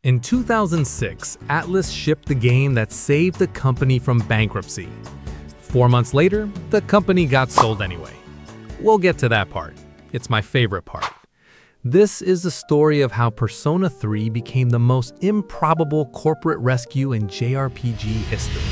In 2006, Atlus shipped the game that saved the company from bankruptcy. 4 months later, the company got sold anyway. We'll get to that part. It's my favorite part. This is the story of how Persona 3 became the most improbable corporate rescue in JRPG history.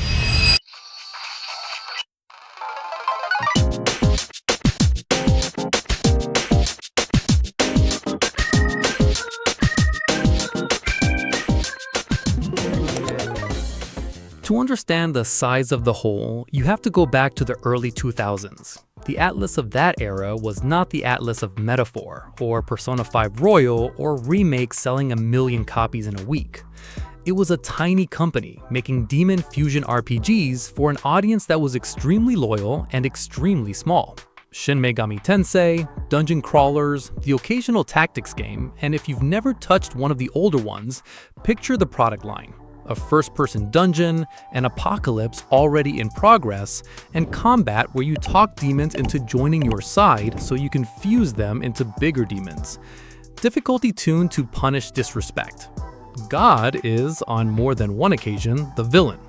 To understand the size of the hole, you have to go back to the early 2000s. The Atlus of that era was not the Atlus of Metaphor, or Persona 5 Royal, or remakes selling 1 million copies in a week. It was a tiny company making demon fusion RPGs for an audience that was extremely loyal and extremely small. Shin Megami Tensei, dungeon crawlers, the occasional tactics game, and if you've never touched one of the older ones, picture the product line. A first-person dungeon, an apocalypse already in progress, and combat where you talk demons into joining your side so you can fuse them into bigger demons. Difficulty tuned to punish disrespect. God is, on more than one occasion, the villain.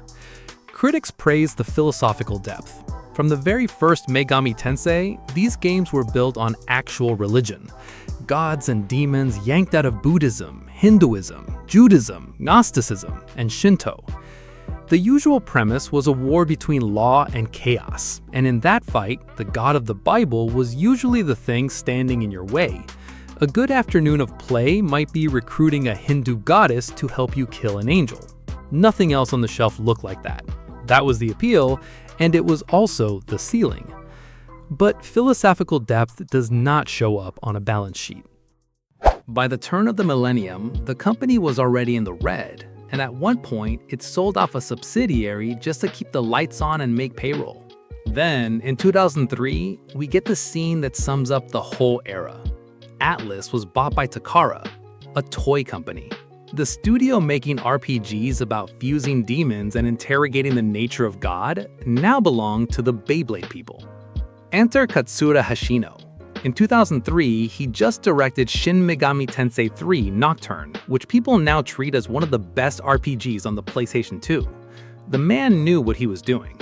Critics praise the philosophical depth. From the very first Megami Tensei, these games were built on actual religion. Gods and demons yanked out of Buddhism, Hinduism, Judaism, Gnosticism, and Shinto. The usual premise was a war between law and chaos, and in that fight, the God of the Bible was usually the thing standing in your way. A good afternoon of play might be recruiting a Hindu goddess to help you kill an angel. Nothing else on the shelf looked like that. That was the appeal, and it was also the ceiling. But philosophical depth does not show up on a balance sheet. By the turn of the millennium, the company was already in the red, and at one point, it sold off a subsidiary just to keep the lights on and make payroll. Then, in 2003, we get the scene that sums up the whole era. Atlus was bought by Takara, a toy company. The studio making RPGs about fusing demons and interrogating the nature of God now belonged to the Beyblade people. Enter Katsura Hashino. In 2003, he just directed Shin Megami Tensei 3 Nocturne, which people now treat as one of the best RPGs on the PlayStation 2. The man knew what he was doing.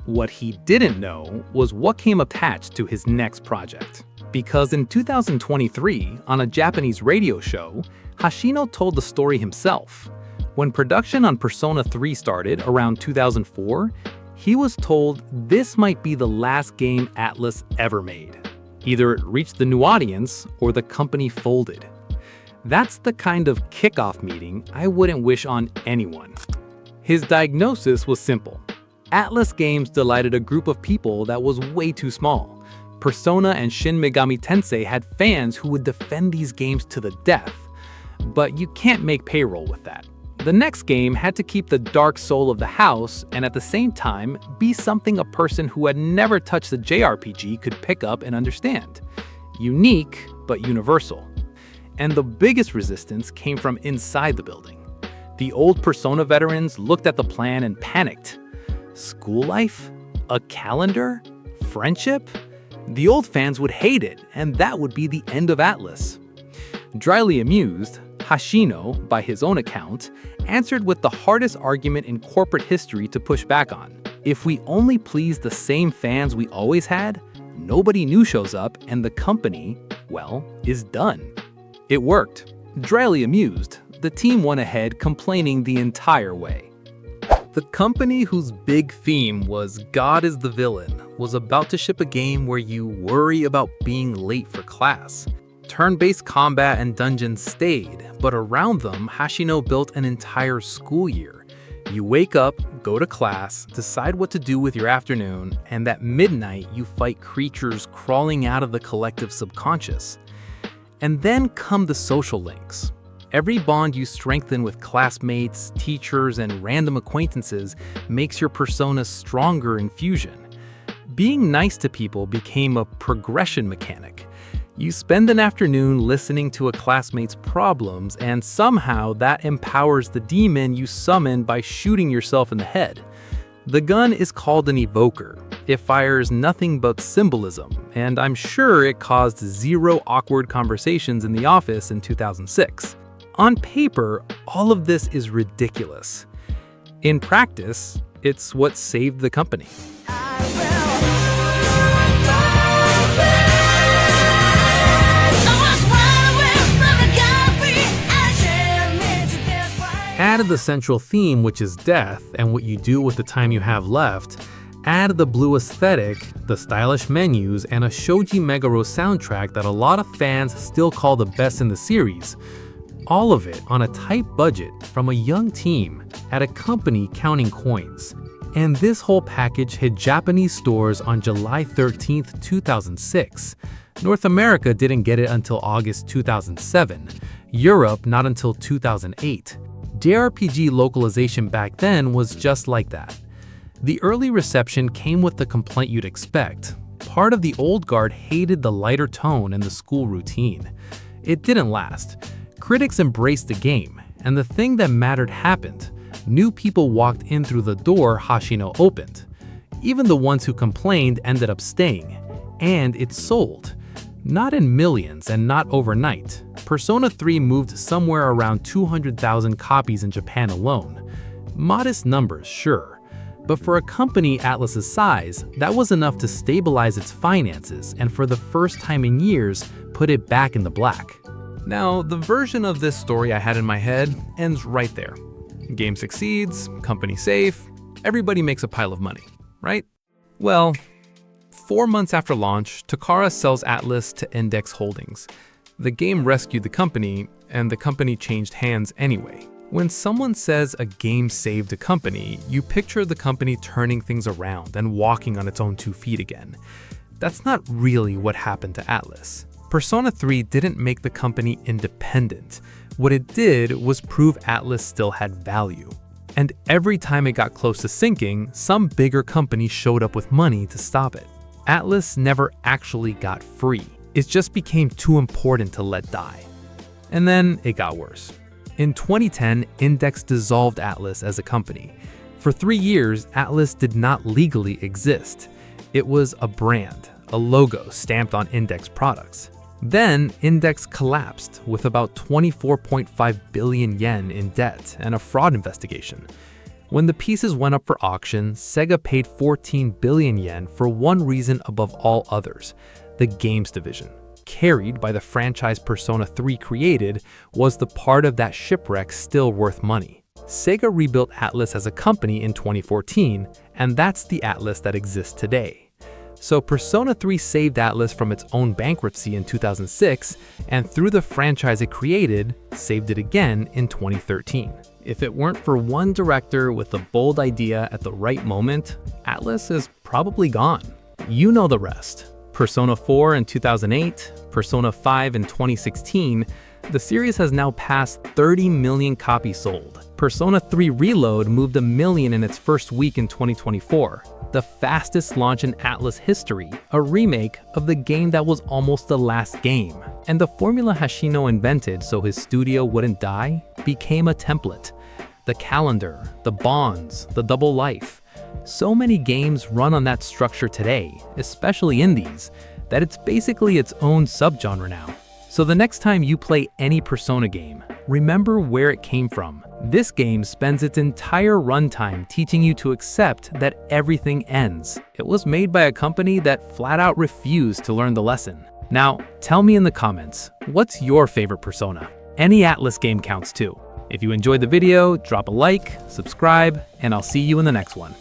What he didn't know was what came attached to his next project. Because in 2023, on a Japanese radio show, Hashino told the story himself. When production on Persona 3 started around 2004, he was told this might be the last game Atlus ever made. Either it reached the new audience or the company folded. That's the kind of kickoff meeting I wouldn't wish on anyone. His diagnosis was simple. Atlus Games delighted a group of people that was way too small. Persona and Shin Megami Tensei had fans who would defend these games to the death. But you can't make payroll with that. The next game had to keep the dark soul of the house and at the same time be something a person who had never touched a JRPG could pick up and understand. Unique, but universal. And the biggest resistance came from inside the building. The old Persona veterans looked at the plan and panicked. School life? A calendar? Friendship? The old fans would hate it, and that would be the end of Atlus. Dryly amused, Hashino, by his own account, answered with the hardest argument in corporate history to push back on. If we only please the same fans we always had, nobody new shows up and the company, well, is done. It worked. Dryly amused, the team went ahead complaining the entire way. The company whose big theme was God is the villain was about to ship a game where you worry about being late for class. Turn-based combat and dungeons stayed, but around them, Hashino built an entire school year. You wake up, go to class, decide what to do with your afternoon, and at midnight you fight creatures crawling out of the collective subconscious. And then come the social links. Every bond you strengthen with classmates, teachers, and random acquaintances makes your persona stronger in fusion. Being nice to people became a progression mechanic. You spend an afternoon listening to a classmate's problems, and somehow that empowers the demon you summon by shooting yourself in the head. The gun is called an evoker. It fires nothing but symbolism, and I'm sure it caused 0 awkward conversations in the office in 2006. On paper, all of this is ridiculous. In practice, it's what saved the company. Add the central theme, which is death, and what you do with the time you have left. Add the blue aesthetic, the stylish menus, and a Shoji Meguro soundtrack that a lot of fans still call the best in the series. All of it on a tight budget from a young team at a company counting coins. And this whole package hit Japanese stores on July 13, 2006. North America didn't get it until August 2007. Europe not until 2008. JRPG localization back then was just like that. The early reception came with the complaint you'd expect. Part of the old guard hated the lighter tone and the school routine. It didn't last. Critics embraced the game, and the thing that mattered happened. New people walked in through the door Hashino opened. Even the ones who complained ended up staying. And it sold. Not in millions and not overnight. Persona 3 moved somewhere around 200,000 copies in Japan alone. Modest numbers, sure. But for a company Atlus's size, that was enough to stabilize its finances and for the first time in years, put it back in the black. Now, the version of this story I had in my head ends right there. Game succeeds, company safe, everybody makes a pile of money, right? Well, 4 months after launch, Takara sells Atlus to Index Holdings. The game rescued the company, and the company changed hands anyway. When someone says a game saved a company, you picture the company turning things around and walking on its own 2 feet again. That's not really what happened to Atlus. Persona 3 didn't make the company independent. What it did was prove Atlus still had value. And every time it got close to sinking, some bigger company showed up with money to stop it. Atlus never actually got free. It just became too important to let die. And then it got worse. In 2010, Index dissolved Atlus as a company. For 3 years, Atlus did not legally exist. It was a brand, a logo stamped on Index products. Then, Index collapsed with about 24.5 billion yen in debt and a fraud investigation. When the pieces went up for auction, Sega paid 14 billion yen for one reason above all others: the games division, carried by the franchise Persona 3 created, was the part of that shipwreck still worth money. Sega rebuilt Atlus as a company in 2014, and that's the Atlus that exists today. So Persona 3 saved Atlus from its own bankruptcy in 2006, and through the franchise it created, saved it again in 2013. If it weren't for one director with a bold idea at the right moment, Atlus is probably gone. You know the rest. Persona 4 in 2008, Persona 5 in 2016, the series has now passed 30 million copies sold. Persona 3 Reload moved 1 million in its first week in 2024. The fastest launch in Atlus history, a remake of the game that was almost the last game. And the formula Hashino invented so his studio wouldn't die became a template. The calendar, the bonds, the double life. So many games run on that structure today, especially indies, that it's basically its own subgenre now. So the next time you play any Persona game, remember where it came from. This game spends its entire runtime teaching you to accept that everything ends. It was made by a company that flat out refused to learn the lesson. Now, tell me in the comments, what's your favorite Persona? Any Atlus game counts too. If you enjoyed the video, drop a like, subscribe, and I'll see you in the next one.